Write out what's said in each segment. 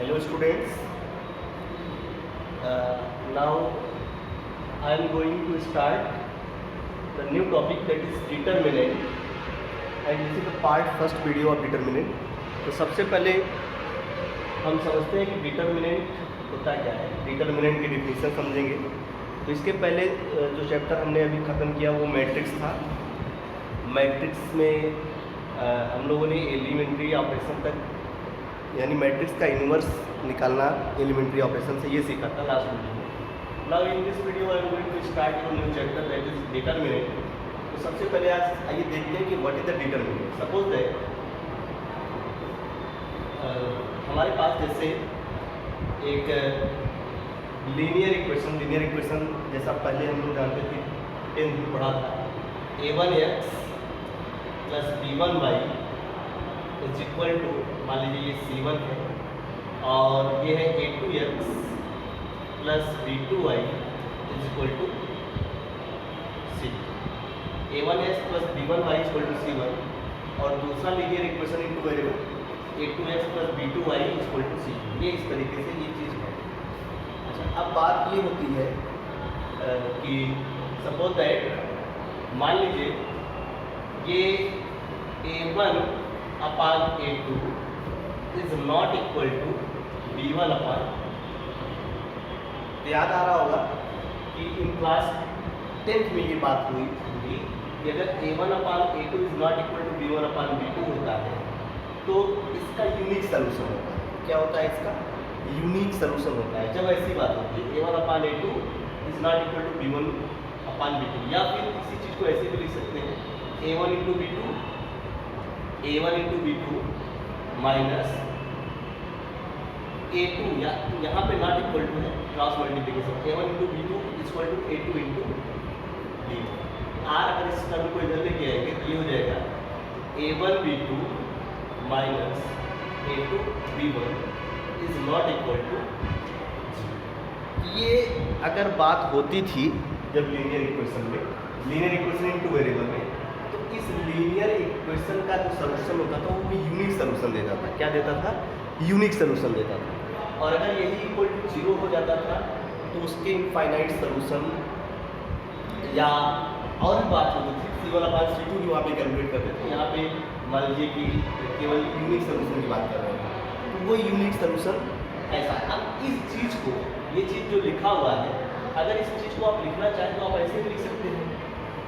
Hello students, now I am going to start the new topic, that is determinant, and this is the part first video of determinant. तो सबसे पहले हम समझते हैं कि determinant होता क्या है, डिटर्मिनेंट की डिफिनीशन समझेंगे। तो इसके पहले जो चैप्टर हमने अभी ख़त्म किया वो मैट्रिक्स था। मैट्रिक्स में हम लोगों ने एलिमेंट्री ऑपरेशन तक, यानी मैट्रिक्स का इन्वर्स निकालना एलिमेंट्री ऑपरेशन से, ये सीखा था लास्ट वीडियो में। Now in this video I am going to start your new chapter, that is determinant. तो सबसे पहले आज आइए देखते हैं कि what is the determinant. Suppose that हमारे पास जैसे एक लीनियर इक्वेशन जैसा पहले हम लोग जानते थे, 10th में पढ़ा था, a1x plus b1y is equal to, मान लीजिए ये c1 है और ये है a2x plus b2y is equal to c। a1x plus b1y is equal to c1 और दूसरा linear equation in two variable a2x plus b2y is equal to c। ये इस तरीके से ये चीज़ है। अच्छा, अब बात ये होती है कि सपोज दैट मान लीजिए ये a1 upon a2 is not equal to b1 upon. याद आ रहा होगा कि इन क्लास 10th में ये बात हुई थी कि अगर a1 upon a2 is not equal to b1 upon b2 होता है तो इसका यूनिक सलूशन होता है। क्या होता है इसका? यूनिक सलूशन होता है जब ऐसी बात होती है a1 upon a2 is not equal to b1 upon b2। या फिर इसी चीज़ को ऐसे भी लिख सकते हैं a1 into b2 minus a2, या यहाँ पे नॉट इक्वल टू है, cross multiplication, a1 into b2 equal to a2 into b। आर अगर इस टर्म को इधर लेके आएंगे तो ये हो जाएगा a1 b2 minus a2 b1 is not equal to. ये अगर बात होती थी जब लीनियर इक्वेशन में, लीनियर इक्वेशन इनटू वेरिएबल में, तो इस लीनियर इक्वेशन का जो सलूशन होता था वो यूनिक सलूशन देता था। क्या देता था? यूनिक सलूशन देता था। और अगर यही इक्वल टू 0 हो जाता था तो उसके इनफाइनाइट सलूशन या और भी बात होती थी, c1 अपान c2 भी वहाँ पे कैलकुलेट करते थे। यहाँ पे मान लीजिए कि केवल यूनिक सलूशन की बात कर रहे हैं, तो वो यूनिक सलूशन ऐसा। अब इस चीज़ को, ये चीज़ जो लिखा हुआ है, अगर इस चीज़ को आप लिखना चाहें तो आप ऐसे भी लिख सकते हैं।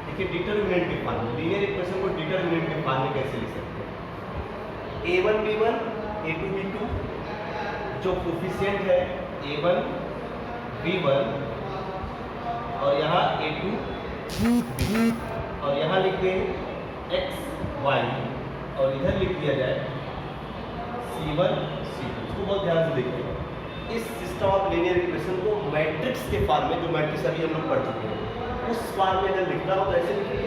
देखिए डिटरमिनेंट के फॉर्म में, लीनियर इक्वेशन को डिटरमिनेंट के फॉर्म में कैसे लिख सकते हैं? a1 b1 a2 b2, जो कोफिशिएंट है a1 b1 और यहाँ a2 b2, और यहाँ लिख दें x y और इधर लिख दिया जाए c1 c2। इसको बहुत ध्यान से देखिए। इस सिस्टम ऑफ लीनियर इक्वेशन को मैट्रिक्स के फॉर्म में, जो मैट्रिक्स अभी हम लोग पढ़ चुके हैं, उस फॉर्म में अगर लिखना हो तो ऐसे लिखिए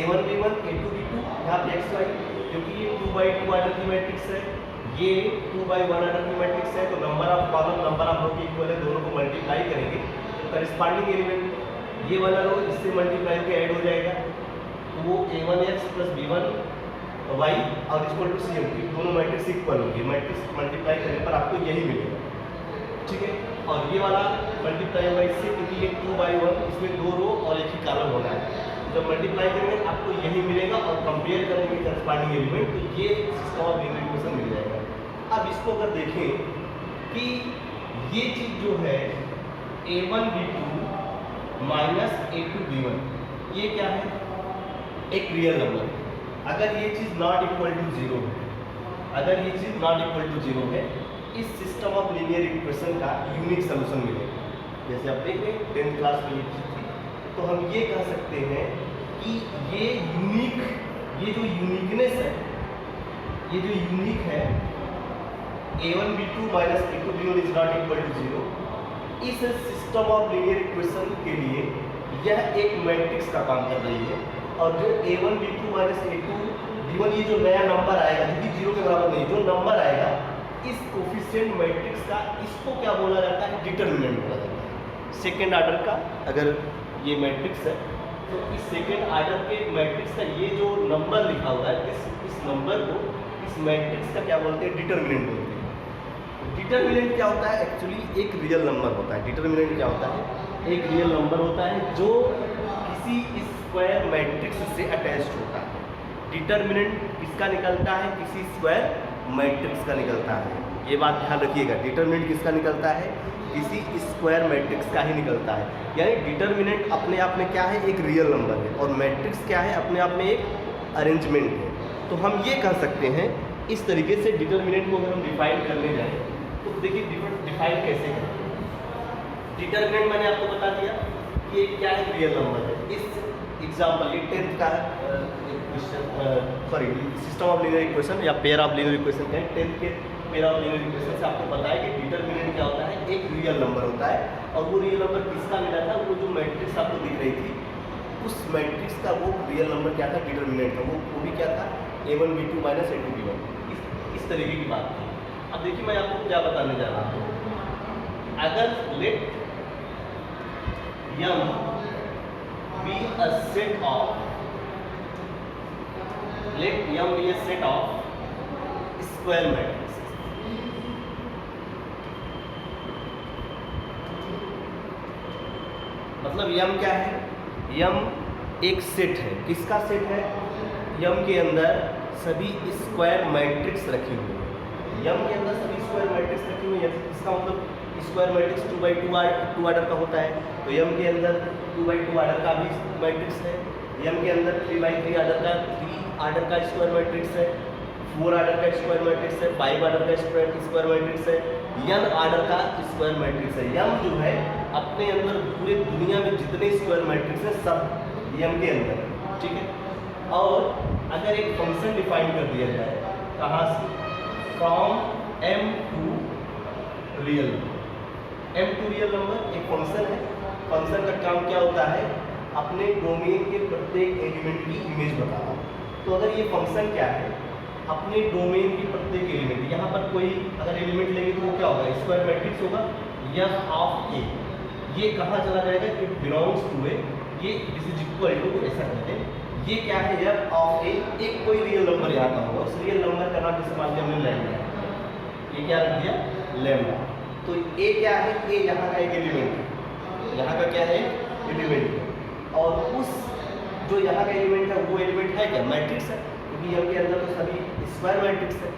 a1 b1 a2 b2, यहाँ पे x y, क्योंकि ये 2x2 ऑर्डर की मैट्रिक्स है, ये 2x1 ऑर्डर की मैट्रिक्स है, तो number of column number of row के इक्वल है, दोनों को मल्टीप्लाई करेंगे तो करस्पॉन्डिंग एलिमेंट ये वाला रो इससे मल्टीप्लाई के ऐड हो जाएगा, तो वो a1x प्लस b1y और इक्वल टू c होगी। दोनों मैट्रिक्स इक्वल होगी, मैट्रिक्स मल्टीप्लाई करने पर आपको यही मिलेगा, ठीक है। और ये वाला मल्टीप्लाई बाई इससे, क्योंकि ये 2x1, इसमें 2 रो और एक ही कॉलम होना है, जब मल्टीप्लाई करेंगे आपको यही मिलेगा और कंपेयर करेंगे करस्पॉन्डिंग एलिमेंट, तो ये सिस्टम ऑफ लीनियर इक्वेशन मिल जाएगा। अब इसको अगर देखें कि ये चीज़ जो है a1 b2 minus a2 b1, ये क्या है? एक रियल नंबर। अगर ये चीज़ नॉट इक्वल टू 0 है, अगर ये चीज़ नॉट इक्वल टू 0 है, इस सिस्टम ऑफ लीनियर इक्वेशन का यूनिक सलूशन मिलेगा। जैसे आप देख रहे हैं 10th क्लास में ये चीज़ थी, तो हम ये कह सकते हैं कि ये यूनिक, ये जो यूनिकनेस है, ये जो यूनिक है a1 b2 minus a2 b1 is not equal to 0, इस सिस्टम ऑफ लीनियर इक्वेशन के लिए यह एक मैट्रिक्स का काम कर रही है। और जो a1 b2 minus a2 b1, ये जो नया नंबर आएगा, जो कि 0 के बराबर नहीं, जो नंबर आएगा इस कोफिशिएंट मैट्रिक्स का, इसको क्या बोला जाता है? डिटरमिनेंट बोला जाता है। सेकेंड ऑर्डर का अगर ये मैट्रिक्स है तो इस सेकेंड ऑर्डर के मैट्रिक्स का ये जो नंबर लिखा हुआ है, इस नंबर को, इस मैट्रिक्स का क्या बोलते हैं? डिटरमिनेंट बोलते हैं। डिटर्मिनेंट क्या होता है? एक्चुअली एक रियल नंबर होता है। डिटर्मिनेंट क्या होता है? एक रियल नंबर होता है जो किसी स्क्वायर मैट्रिक्स से अटैच्ड होता है। डिटर्मिनेंट किसका निकलता है? किसी स्क्वायर मैट्रिक्स का निकलता है। ये बात ध्यान रखिएगा, डिटर्मिनेंट किसका निकलता है? किसी स्क्वायर मैट्रिक्स का ही निकलता है। यानी डिटर्मिनेंट अपने आप में क्या है? एक रियल नंबर है, और मैट्रिक्स क्या है? अपने आप में एक अरेंजमेंट है। तो हम ये कह सकते हैं इस तरीके से डिटर्मिनेंट को अगर हम डिफाइन करने जाएं तो देखिए डिफाइन कैसे करें। डिटर्मिनेंट मैंने आपको बता दिया कि क्या है? रियल नंबर है। इस एग्जाम्पल ये 10th का सिस्टम ऑफ लीनियर इक्वेशन या पेयर ऑफ लीनियर इक्वेशन का 10th के पेयर ऑफ लीनियर इक्वेशन से आपको पता है कि डिटर्मिनेंट क्या होता है? एक रियल नंबर होता है। और वो रियल नंबर किसका मिला था? वो जो मैट्रिक्स आपको दिख रही थी उस मैट्रिक्स का वो रियल नंबर क्या था? डिटर्मिनेंट था। वो भी क्या था? a1 b2 minus a2 b1। इस तरीके की बात थी। अब देखिए मैं आपको क्या बताने जा रहा हूँ। अगर late m be a set of square matrices। मतलब m क्या है? m एक सेट है। किसका सेट है? m के अंदर सभी स्क्वायर मैट्रिक्स रखी हुई है। m के अंदर सभी स्क्वायर मैट्रिक्स रखी हुई है। इसका मतलब स्क्वायर मैट्रिक्स 2x2 ऑर्डर का होता है, तो m के अंदर 2x2 ऑर्डर का भी मैट्रिक्स है। m के अंदर 3x3 ऑर्डर का स्क्वायर मैट्रिक्स है, 4 ऑर्डर का स्क्वायर मैट्रिक्स है, 5 ऑर्डर का स्क्वायर मैट्रिक्स है, n ऑर्डर का स्क्वायर मैट्रिक्स है। m जो है अपने अंदर पूरे दुनिया में जितने स्क्वायर मैट्रिक्स है सब m के अंदर, ठीक है। और अगर एक फंक्शन डिफाइन कर दिया जाए कहाँ से? From m to real number एक फंक्शन है। फंक्शन का काम क्या होता है? अपने डोमेन के प्रत्येक एलिमेंट की इमेज बताना। तो अगर ये फंक्शन क्या है? अपने डोमेन की प्रत्येक एलिमेंट, यहाँ पर कोई अगर एलिमेंट लेंगे तो वो क्या होगा? स्क्वायर मैट्रिक्स होगा f ऑफ a। ये कहाँ चला जाएगा? इट बिलोंग्स टू ए, ये दिस इज इक्वल टू, ऐसा कहते हैं। ये क्या है? f of a। एक कोई रियल नंबर यहाँ का होगा, उस रियल नंबर का नाम जैसे मान लिया हमने लैम्डा। ये क्या रख दिया? लैम्डा। तो a क्या है? a यहाँ का एक एलिमेंट है। यहाँ का क्या है? एलिमेंट है। और उस जो यहाँ का एलिमेंट है वो एलिमेंट है क्या? मैट्रिक्स है, क्योंकि m के अंदर तो सभी स्क्वायर मैट्रिक्स है।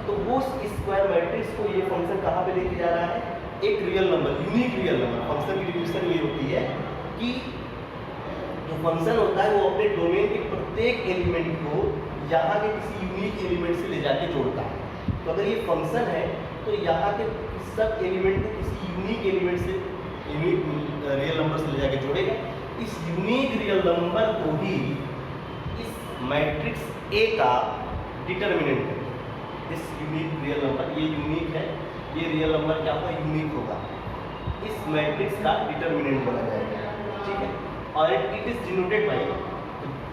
तो वो स्क्वायर मैट्रिक्स को ये फंक्शन कहाँ पे लेके जा रहा है? एक real number, unique real number. Function की डिफिनेशन ये होती है कि जो फंक्शन होता है वो अपने डोमेन के प्रत्येक एलिमेंट को यहाँ के किसी यूनिक एलिमेंट से ले जाके जोड़ता है। तो अगर ये फंक्शन है तो यहाँ के सब एलिमेंट को किसी यूनिक एलिमेंट से, यूनिक रियल नंबर से ले जाके जोड़ेगा। इस यूनिक रियल नंबर को ही इस मैट्रिक्स A का डिटर्मिनेंट है। इस यूनिक रियल नंबर, ये यूनिक है, ये रियल नंबर क्या होगा? यूनिक होगा। इस मैट्रिक्स का डिटर्मिनेंट बोला जाएगा, ठीक है। और इट इज डिनोटेड बाय,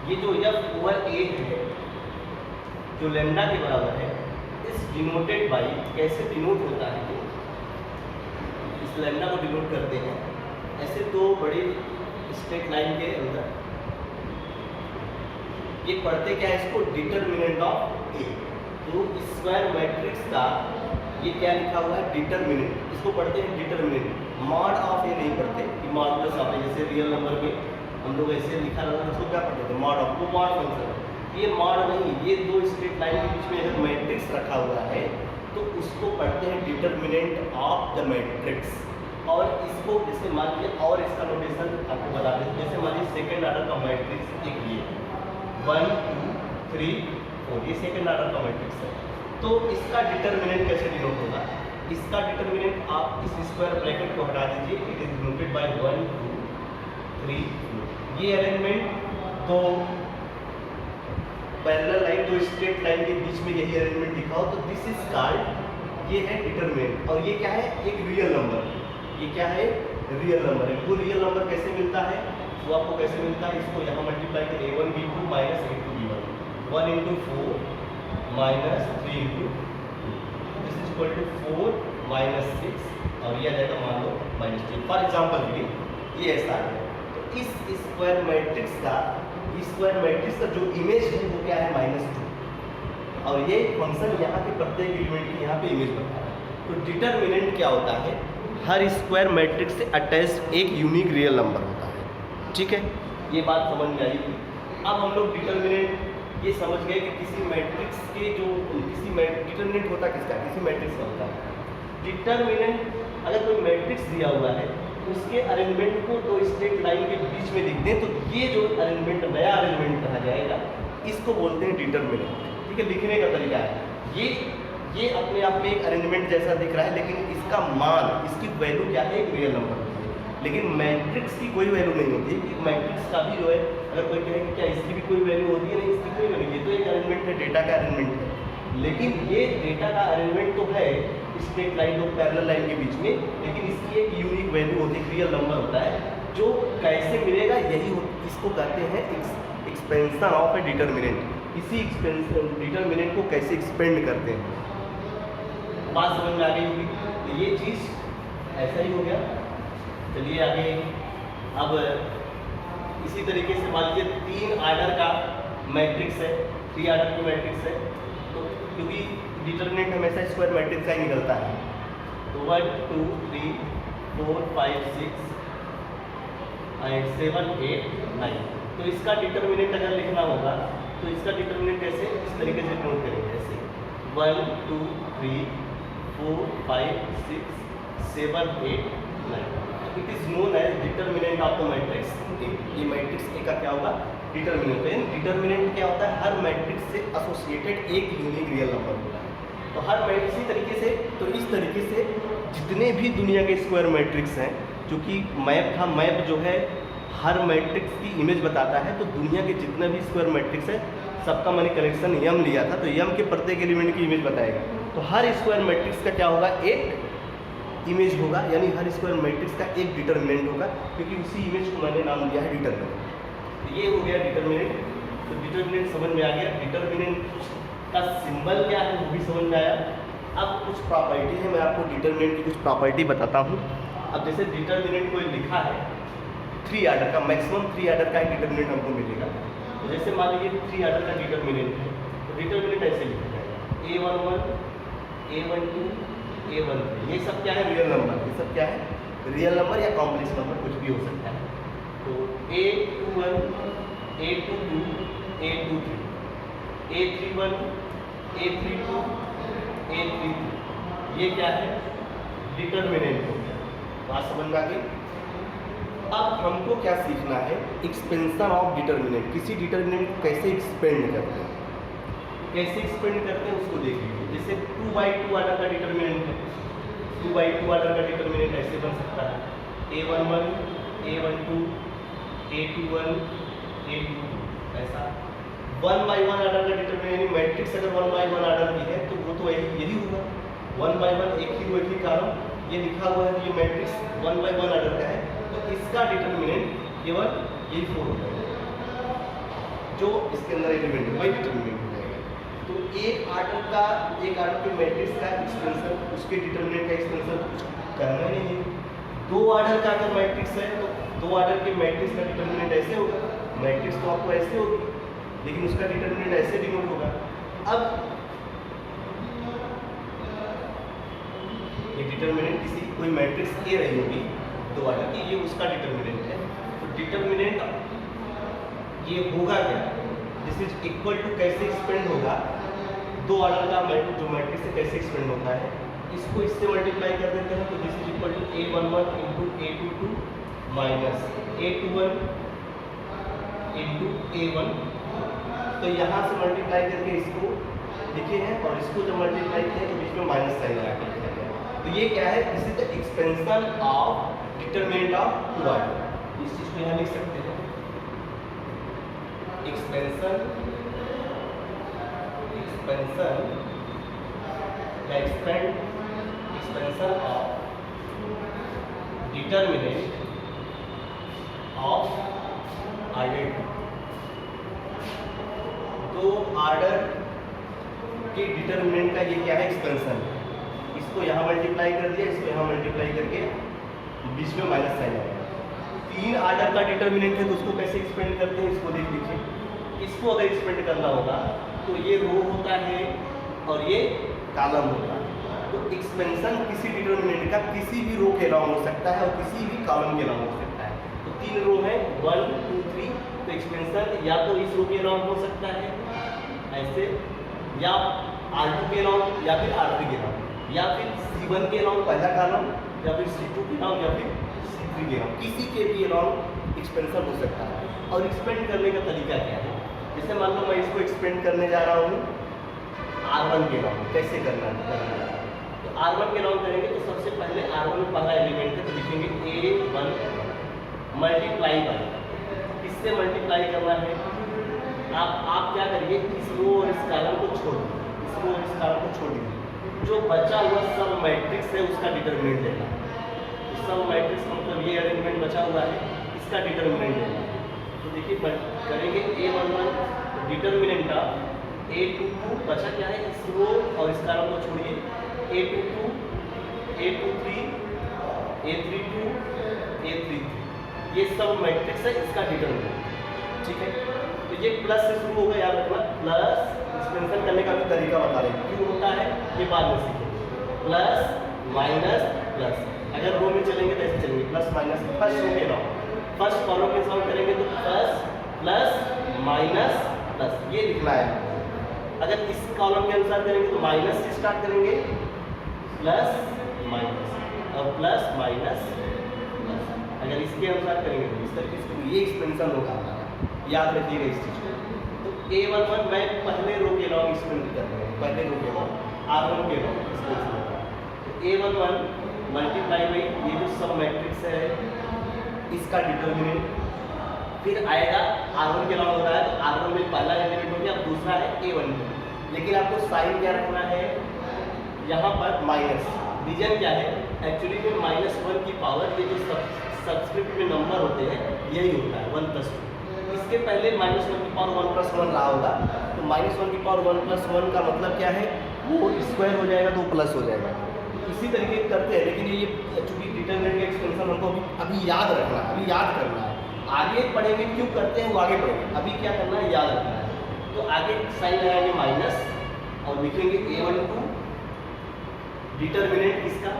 ये जो f ओवर a है जो लैम्डा के बराबर है, इस डिनोटेड बाय कैसे डिनोट होता है? इस लैम्डा को डिनोट करते हैं ऐसे दो बड़ी स्ट्रेट लाइन के अंदर। ये पढ़ते क्या है इसको? डिटर्मिनेंट ऑफ ए। तो स्क्वायर मैट्रिक्स का ये क्या लिखा हुआ है? डिटर्मिनेंट। इसको पढ़ते हैं डिटर्मिनेंट। मॉड ऑफ ए नहीं पढ़ते कि मॉडुलस ऑफ ए, जैसे रियल नंबर में हम लोग ऐसे लिखा रहता है, उसको क्या पढ़ते थे? Mod of. वो मॉड फंक्शन, ये मॉड नहीं, ये दो स्ट्रेट लाइन के बीच में अगर मैट्रिक्स रखा हुआ है तो उसको पढ़ते हैं डिटर्मिनेंट ऑफ द मैट्रिक्स। और इसको जैसे मान लीजिए, और इसका नोटेशन आपको बता दें, जैसे मान लीजिए सेकेंड ऑर्डर का मैट्रिक्स एक ये 1 2 3 4, ये सेकेंड ऑर्डर का मैट्रिक्स है। तो इसका डिटर्मिनेंट कैसे डिनोट होगा? इसका डिटर्मिनेंट आप इस स्क्वायर ब्रैकेट को हटा दीजिए, इट इज डिनोटेड बाय 1 2 3 4। ये अरेंजमेंट तो पैरेलल लाइन, दो स्ट्रेट लाइन के बीच में यही अरेंजमेंट दिखाओ तो दिस इज कॉल्ड, ये है डिटर्मिनेंट। और ये क्या है? एक रियल नंबर। ये क्या है? रियल नंबर है। वो रियल नंबर कैसे मिलता है? वो आपको कैसे मिलता है? इसको यहाँ मल्टीप्लाई करें, a1 b2 minus a2 b1, 1 into 4 minus 3 into 2, this is equal to 4 minus 6, और ये आ जाएगा मान लो माइनस 3। फॉर एग्जाम्पल के लिए ये ऐसा है। तो इस स्क्वायर मैट्रिक्स का जो इमेज है वो क्या है? -2। और ये फंक्शन यहाँ के प्रत्येक एलिमेंट की यहाँ पे इमेज बता रहा है। तो डिटर्मिनेंट क्या होता है, हर स्क्वायर मैट्रिक्स से अटैच्ड एक यूनिक रियल नंबर होता है। ठीक है, ये बात समझ में आई थी। अब हम लोग डिटर्मिनेंट ये समझ गए कि किसी मैट्रिक्स के जो डिटर्मिनेंट होता किसका, किसी मैट्रिक्स का होता है। डिटर्मिनेंट अगर कोई मैट्रिक्स दिया हुआ है उसके अरेंजमेंट को दो स्ट्रेट लाइन के बीच में लिख दें तो ये जो अरेंजमेंट, नया अरेंजमेंट कहा जाएगा, इसको बोलते हैं डिटर्मिनेंट। ठीक है, लिखने का तरीका है ये अपने आप में एक अरेंजमेंट जैसा दिख रहा है, लेकिन इसका मान, इसकी वैल्यू क्या है, एक रियल नंबर होती है। लेकिन मैट्रिक्स की कोई वैल्यू नहीं होती है। मैट्रिक्स का भी जो है, अगर कोई कहे कि क्या इसकी भी कोई वैल्यू होती है, नहीं, इसकी कोई वैल्यू नहीं है। तो एक अरेंजमेंट है, डेटा का अरेंजमेंट है, लेकिन ये डेटा का अरेंजमेंट तो है स्ट्रेट लाइन और पैरेलल लाइन के बीच में, लेकिन इसकी एक यूनिक वैल्यू होती है, रियल नंबर होता है, जो कैसे मिलेगा यही इसको कहते हैं एक्सपेंशन ऑफ ए डिटर्मिनेंट। इसी डिटर्मिनेंट को कैसे एक्सपेंड करते हैं, बात समझ में आ गई होगी। तो ये चीज़ ऐसा ही हो गया। चलिए आगे, अब इसी तरीके से मान लीजिए 3 आर्डर का मैट्रिक्स है, 3 आर्डर की मैट्रिक्स है, तो क्योंकि डिटर्मिनेंट हमेशा स्क्वायर मैट्रिक्स का ही निकलता है, तो 1 2 3 4 5 6 एंड 7 8 9। तो इसका डिटर्मिनेंट अगर लिखना होगा तो इसका डिटर्मिनेंट कैसे, इस तरीके से नोट करेंगे, ऐसे 1 2 3 4 5 6 7 8 9। It is known as determinant of the matrix A. ये मैट्रिक्स ए का क्या होगा, डिटर्मिनेंट है। डिटर्मिनेंट क्या होता है, हर मैट्रिक्स से एसोसिएटेड एक यूनिक रियल नंबर होता है। तो हर मैट्रिक्स इसी तरीके से, तो इस तरीके से जितने भी दुनिया के स्क्वायर मैट्रिक्स हैं, क्योंकि मैप था, मैप जो है हर मैट्रिक्स की इमेज बताता है, तो दुनिया के जितने भी स्क्वायर मैट्रिक्स है सबका मैंने कलेक्शन यम लिया था, तो यम के प्रत्येक एलिमेंट की इमेज बताएगा। तो हर स्क्वायर मैट्रिक्स का क्या होगा, एक इमेज होगा, यानी हर स्क्वायर मैट्रिक्स का एक डिटर्मिनेंट होगा, क्योंकि उसी इमेज को मैंने नाम दिया है डिटर्मिनेंट। तो ये हो गया डिटर्मिनेंट। तो डिटर्मिनेंट समझ में आ गया। डिटर्मिनेंट का सिंबल क्या है वो भी समझ में आया। अब कुछ प्रॉपर्टी है, मैं आपको डिटर्मिनेंट की कुछ प्रॉपर्टी बताता हूँ। अब जैसे डिटर्मिनेंट कोई लिखा है 3 आर्डर का, मैक्सिमम 3 आर्डर का एक डिटर्मिनेंट हमको मिलेगा। तो जैसे मान लीजिए 3 आर्डर का डिटर्मिनेंट है, तो डिटर्मिनेंट ऐसे लिखा जाएगा A11 A12 A13। ये सब क्या है, रियल नंबर। ये सब क्या है, रियल नंबर या कॉम्प्लेक्स नंबर, कुछ भी हो सकता है। तो A21 A22 A23 A31 A32 A33, ये क्या है, डिटर्मिनेंट हो गया। बात समझ में आ गई। अब हमको क्या सीखना है, एक्सपेंशन ऑफ डिटर्मिनेंट। किसी डिटर्मिनेंट को कैसे एक्सपेंड करते हैं, कैसे एक्सपेंड करते हैं उसको देख लीजिए। जैसे 2/2 आर्डर का डिटर्मिनेंट है, 2/2 आर्डर का डिटर्मिनेंट ऐसे बन सकता है A11 A12 A21 A22, ऐसा 1/1 आर्डर का डिटर्मिनेंट। मैट्रिक्स अगर 1/1 आर्डर की है तो वो तो यही होगा 1/1, एक ही रो एक ही कॉलम, ये लिखा हुआ है, ये मैट्रिक्स 1/1 आर्डर का है, तो इसका डिटर्मिनेंट केवल यही 4 हो जाएगा, जो इसके अंदर एलिमेंट है वही डिटर्मिनेंट हो जाएगा। तो एक आर्डर के मैट्रिक्स का एक्सपेंशन, उसके डिटर्मिनेंट का एक्सपेंशन कुछ करना ही नहीं है। 2 आर्डर का अगर मैट्रिक्स है तो 2 आर्डर के मैट्रिक्स का डिटर्मिनेंट ऐसे होगा, मैट्रिक्स तो आपको ऐसे होगी, लेकिन उसका डिटर्मिनेंट ऐसे डिनोट होगा। अब ये डिटर्मिनेंट किसी कोई मैट्रिक्स ए रही होगी 2 आर्डर की, ये उसका डिटर्मिनेंट है। तो डिटर्मिनेंट ये होगा क्या, दिस इज इक्वल टू कैसे एक्सपेंड होगा, 2 आर्डर का जो मैट्रिक्स है कैसे एक्सपेंड होता है, इसको इससे मल्टीप्लाई कर देते हैं। तो this is equal to A11 into A22 minus A21 into A1। तो यहाँ से मल्टीप्लाई करके इसको लिखे हैं, और इसको जब मल्टीप्लाई किया तो बीच में माइनस साइन लगा के लिखा गया। तो ये क्या है, this is the expansion of determinant of 2 order. इस चीज को यहाँ लिख सकते हैं, expansion of determinant of order. 2 order के डिटर्मिनेंट का ये क्या है, एक्सपेंशन। इसको यहाँ मल्टीप्लाई कर दिया, इसको यहाँ मल्टीप्लाई करके बीच में माइनस साइन आएगा। 3 आर्डर का डिटर्मिनेंट है तो उसको कैसे एक्सपेंड करते हैं, इसको देख लीजिए। इसको अगर एक्सपेंड करना होगा तो ये रो होता है और ये कॉलम होता है। तो एक्सपेंशन किसी डिटर्मिनेंट का किसी भी रो के अलॉन्ग हो सकता है और किसी भी कॉलम के अलॉन्ग हो सकता है। तो 3 रो है 1 2 3, तो एक्सपेंशन या तो इस रो के अलॉन्ग हो सकता है ऐसे, या R2 के अलॉन्ग, या फिर R3 के अलॉन्ग, या फिर C1 के अलॉन्ग पहला कॉलम, या फिर C2 के अलॉन्ग, या फिर C3 के अलॉन्ग, किसी के भी अलॉन्ग एक्सपेंशन हो सकता है। और एक्सपेंड करने का तरीका क्या है, जैसे मान लो मैं इसको एक्सपेंड करने जा रहा हूँ R1 के अलॉन्ग, कैसे करना है तो R1 के अलॉन्ग करेंगे तो सबसे पहले R1 में पहला एलिमेंट है तो लिखेंगे A1 मल्टीप्लाई बाई, किससे मल्टीप्लाई करना है, आप क्या करिए, इस रो और इस कॉलम को छोड़ दीजिए, इस रो और इस कॉलम को छोड़ दीजिए, जो बचा हुआ सब मैट्रिक्स है उसका डिटरमिनेंट लेना है। सब मैट्रिक्स का मतलब ये अरेंजमेंट बचा हुआ है, इसका डिटरमिनेंट लेना है। तो देखिए करेंगे A11 डिटरमिनेंट का A22 बचा क्या है, इस रो और इस कॉलम को छोड़िए, A22 A23 A32 A33, ये सब मैट्रिक्स है, इसका डिटरमिनेंट, ठीक है। तो ये प्लस से शुरू होगा, याद रखना, प्लस एक्सपेंशन करने का भी तरीका बता रहे हैं, क्यों होता है ये बाद में सीखेंगे। प्लस माइनस प्लस, अगर रो में चलेंगे तो ऐसे चलेंगे, प्लस माइनस, फर्स्ट रो के अलॉन्ग, फर्स्ट कॉलम में सॉल्व करेंगे तो प्लस प्लस माइनस प्लस, ये लिखना है। अगर इस कॉलम के अनुसार करेंगे तो माइनस से स्टार्ट करेंगे, प्लस माइनस, और प्लस माइनस प्लस, अगर इसके अनुसार करेंगे तो इस तरीके से, ये एक्सपेंशन होगा, याद रखिएगा इस चीज को। तो A11 मैं पहले रो के अलॉन्ग एक्सपेंड कर रहे हैं, पहले रो के अलॉन्ग R1 के अलॉन्ग एक्सपेंशन होगा। तो A11 मल्टीप्लाई बाई ये जो सब मैट्रिक्स है इसका डिटरमिनेंट, फिर आएगा R1 के अलॉन्ग हो रहा है तो R1 में पहला एलिमेंट हो गया, अब दूसरा है A1, लेकिन आपको साइन क्या रखना है, यहाँ पर माइनस, रीजन क्या है, एक्चुअली में -1 की पावर, ये जो सब्सक्रिप्ट में नंबर होते हैं यही होता है 1 + 2, इसके पहले -1 की पावर 1 + 1 रहा होगा, तो -1 की पावर 1 + 1 का मतलब क्या है, वो स्क्वायर हो जाएगा तो प्लस हो जाएगा। इसी तरीके करते हैं, लेकिन ये चूंकि डिटरमिनेंट का एक्सपेंशन हमको अभी याद रखना है, अभी याद करना है, आगे पढ़ेंगे क्यों करते हैं वो आगे पढ़ेंगे, अभी क्या करना है याद रखना है। तो आगे साइन लगाएंगे माइनस और लिखेंगे A12 डिटरमिनेंट इसका।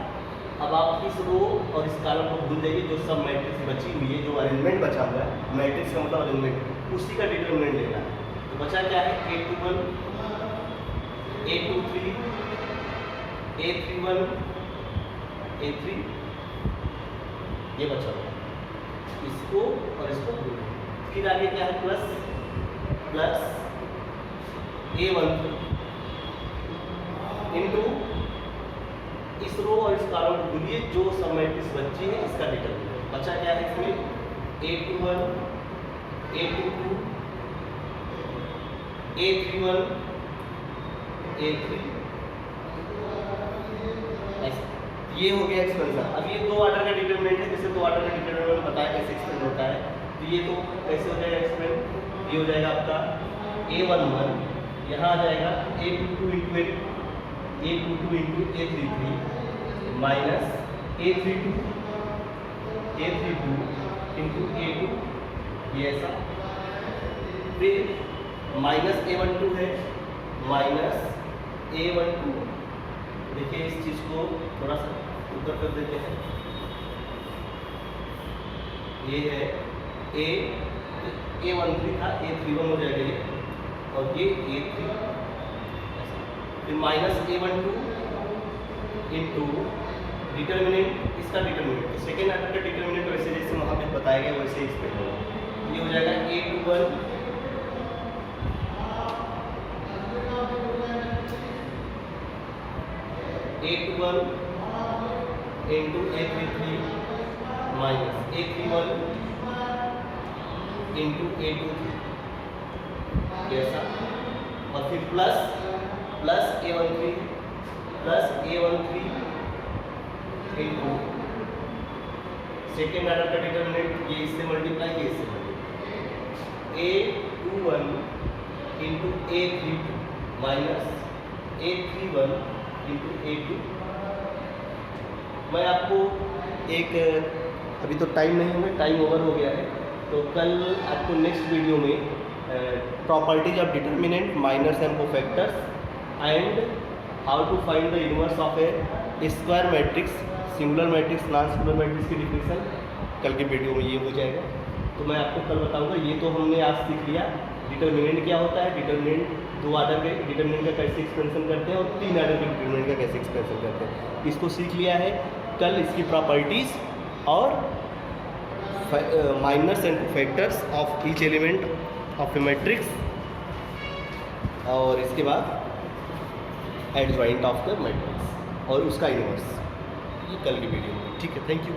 अब आप इस रो और इस कॉलम को भूल जाइए, जो सब मैट्रिक्स बची हुई है, जो अरेंजमेंट बचा हुआ है, मैट्रिक्स का मतलब अरेंजमेंट, उसी का डिटरमिनेंट लेना है। तो बचा क्या है, A21 A23 A31 A3, ये बचा हुआ है, इसको और इसको भूल जाइए। फिर आगे क्या है, प्लस प्लस A13 इंटू इस रो और इस कॉलम को भूलिए, जो सब मैट्रिक्स बची है इसका डिटरमिनेंट बचा क्या है, इसमें A21 A22 A31 A3, ऐसा, ये हो गया एक्सपेंशन। अब ये 2 ऑर्डर का डिटरमिनेंट है, जैसे 2 ऑर्डर का डिटरमिनेंट बताया कैसे एक्सपेंड होता है, तो ये तो कैसे हो जाएगा एक्सपेंड, ये हो जाएगा आपका A11, यहाँ आ जाएगा A22 into A33 minus A32 into A2, ये ऐसा, फिर माइनस A12 है, माइनस A12, देखिए इस चीज़ को थोड़ा सा ऊपर कर देते हैं, ये है A13 था, A31 हो जाएगा ये, और ये A3, फिर माइनस A12 इंटू डिटरमिनेंट, इसका डिटरमिनेंट, सेकेंड ऑर्डर का डिटरमिनेंट वैसे जैसे वहाँ पे बताया गया वैसे एक्सपेक्ट होगा, ये हो जाएगा A21 into A33 minus A31 into A23, ऐसा, और फिर plus A13 into second order का डिटरमिनेंट, ये इससे मल्टीप्लाई, ये इससे multiply, A21 into A32 minus A31 into A2। मैं आपको एक, अभी तो टाइम नहीं होगा, टाइम ओवर हो गया है, तो कल आपको नेक्स्ट वीडियो में properties of determinant, minors and cofactors and how to find the inverse of a square matrix, singular matrix, non singular matrix की डिफिनेशन कल की वीडियो में ये हो जाएगा। तो मैं आपको कल बताऊंगा। ये तो हमने आज सीख लिया डिटर्मिनेंट क्या होता है, डिटर्मिनेंट 2 आर्डर के डिटर्मिनेंट का कैसे एक्सपेंशन करते हैं और 3 आर्डर के डिटर्मिनेंट का कैसे एक्सपेंशन करते हैं, इसको सीख लिया है। कल इसकी प्रॉपर्टीज़ और minors and factors of each element of a matrix, और इसके बाद एडजॉइंट ऑफ द मैट्रिक्स और उसका इनवर्स, ये कल की वीडियो में। ठीक है, थैंक यू।